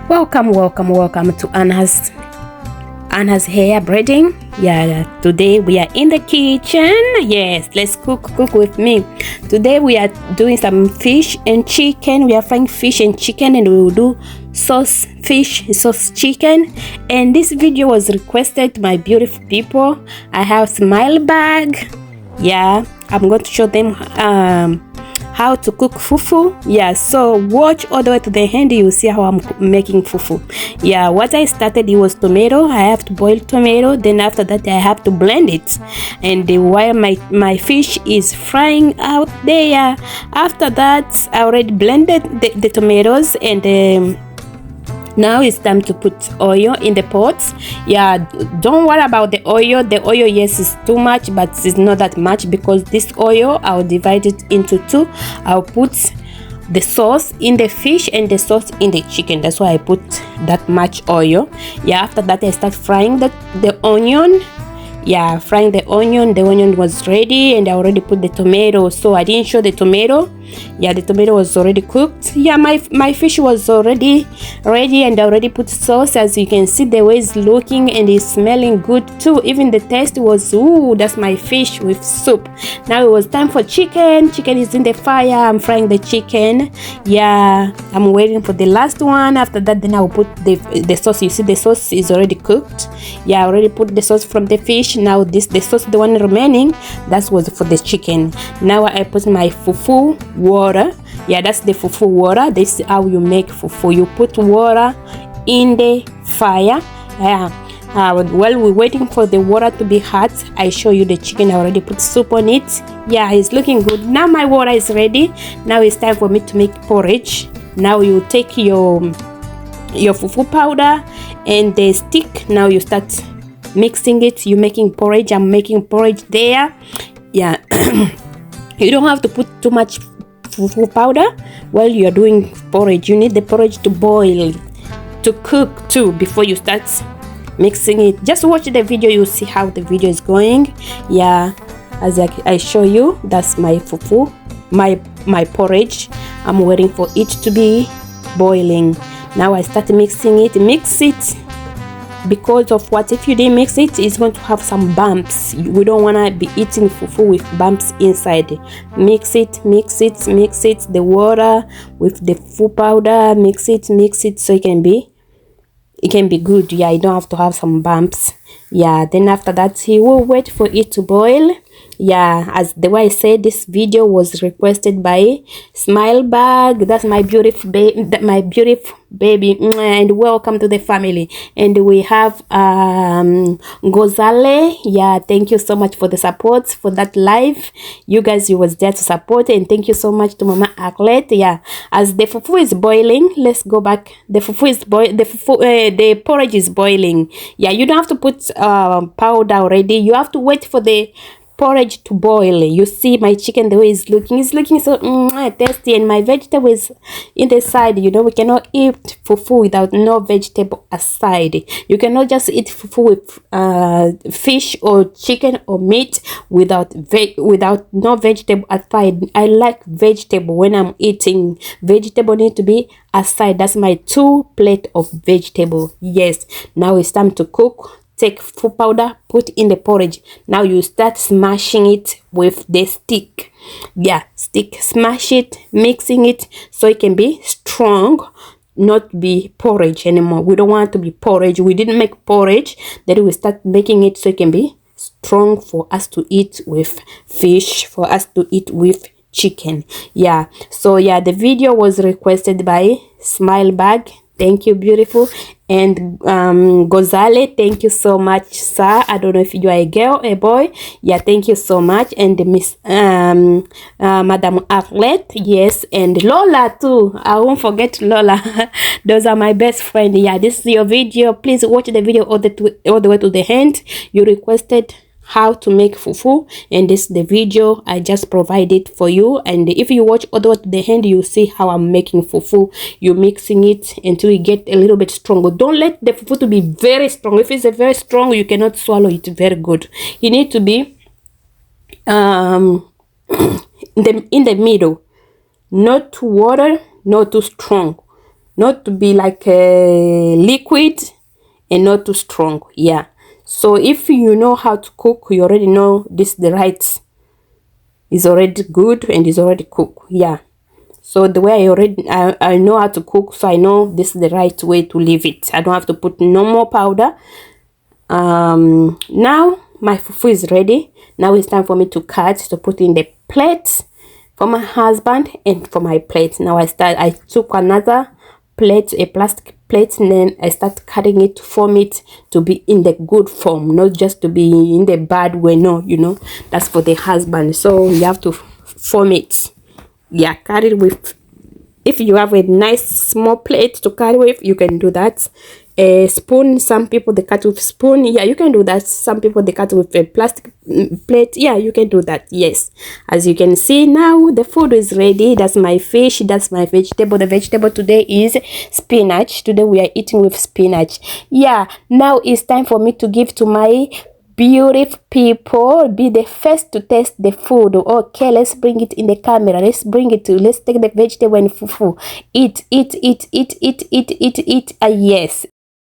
Welcome to Anna's hair braiding. Yeah, today we are in the kitchen. Yes, let's cook with me. Today we are doing some fish and chicken. We are frying fish and chicken, and we will do sauce fish, sauce chicken. And this video was requested by beautiful people. I have smile bag. Yeah, I'm going to show them how to cook fufu. Yeah, so watch all the way to the end. You will see how I'm making fufu. Yeah, what I started, it was tomato. I have to boil tomato, then after that I have to blend it, and while my fish is frying out there, after that I already blended the tomatoes, and now it's time to put oil in the pots. Yeah, don't worry about the oil. The oil, yes, is too much, but it's not that much, because this oil I'll divide it into two. I'll put the sauce in the fish and the sauce in the chicken. That's why I put that much oil. Yeah, after that I start frying the onion. Yeah, frying the onion was ready, and I already put the tomato, so I didn't show the tomato. Yeah, the tomato was already cooked. Yeah, my fish was already ready, and I already put sauce. As you can see, the way it's looking, and it's smelling good too. Even the taste was, ooh, that's my fish with soup. Now it was time for chicken. Chicken is in the fire. I'm frying the chicken. Yeah, I'm waiting for the last one. After that, then I'll put the sauce. You see, the sauce is already cooked. Yeah, I already put the sauce from the fish. Now the sauce, the one remaining, that was for the chicken. Now I put my fufu water. Yeah, that's the fufu water. This is how you make fufu. You put water in the fire. Yeah. While we're waiting for the water to be hot, I show you the chicken. I already put soup on it. Yeah, it's looking good. Now my water is ready. Now it's time for me to make porridge. Now you take your fufu powder and the stick. Now you start mixing it. You're making porridge. I'm making porridge there. Yeah. You don't have to put too much fufu powder while you're doing porridge. You need the porridge to boil, to cook too, before you start mixing it. Just watch the video, you'll see how the video is going. Yeah, as I show you, that's my fufu, my porridge. I'm waiting for it to be boiling. Now I start mixing it. Mix it, because of what? If you didn't mix it, it's going to have some bumps. We don't want to be eating fufu with bumps inside. Mix it. The water with the fufu powder, mix it so it can be good. Yeah, you don't have to have some bumps. Yeah, then after that you will wait for it to boil. Yeah, as the way I said, this video was requested by Smile Bag. That's my beautiful baby, and welcome to the family. And we have Gozale. Yeah, thank you so much for the support for that live. You guys, you was there to support, and thank you so much to Mama Arlette. Yeah, as the fufu is boiling, let's go back. The fufu is the porridge is boiling. Yeah, you don't have to put powder already. You have to wait for the porridge to boil. You see my chicken, the way it's looking so tasty, and my vegetables in the side. You know, we cannot eat fufu without no vegetable aside. You cannot just eat fufu with fish or chicken or meat without no vegetable aside. I like vegetable. When I'm eating, vegetable need to be aside. That's my 2 plate of vegetable. Yes, now it's time to cook. Take fufu powder, put in the porridge. Now you start smashing it with the stick. Yeah, stick, smash it, mixing it so it can be strong, not be porridge anymore. We don't want it to be porridge. We didn't make porridge. Then we start making it so it can be strong for us to eat with fish, for us to eat with chicken. Yeah, so yeah, the video was requested by Smile Bag. Thank you, beautiful. And Gozale, thank you so much, sir. I don't know if you are a girl, a boy. Yeah, thank you so much. And Miss Madam Arlette, yes, and Lola too. I won't forget Lola. Those are my best friends. Yeah, this is your video. Please watch the video all the way to the end. You requested how to make fufu, and this is the video I just provided for you. And if you watch all the way to the end, you see how I'm making fufu. You're mixing it until you get a little bit stronger. Don't let the fufu to be very strong. If it's a very strong, you cannot swallow it very good. You need to be in the middle, not too water, not too strong. not to be like a liquid and not too strong. Yeah, so if you know how to cook, you already know this the right is already good and is already cooked. Yeah, so the way I know how to cook, so I know this is the right way to leave it. I don't have to put no more powder. Now my fufu is ready. Now it's time for me to cut, to put in the plate for my husband and for my plate. Now I took another plate, a plastic plate, and then I start cutting it to form it to be in the good form, not just to be in the bad way. No, you know, that's for the husband, so you have to form it. Yeah, cut it with, if you have a nice small plate to cut with, you can do that. A spoon, some people they cut with spoon. Yeah, you can do that. Some people they cut with a plastic plate. Yeah, you can do that. Yes, as you can see now, the food is ready. That's my fish, that's my vegetable. The vegetable today is spinach. Today we are eating with spinach. Yeah, now it's time for me to give to my beautiful people. Be the first to taste the food. Okay, let's bring it in the camera. Let's bring it to, let's take the vegetable and fufu. Eat. Yes,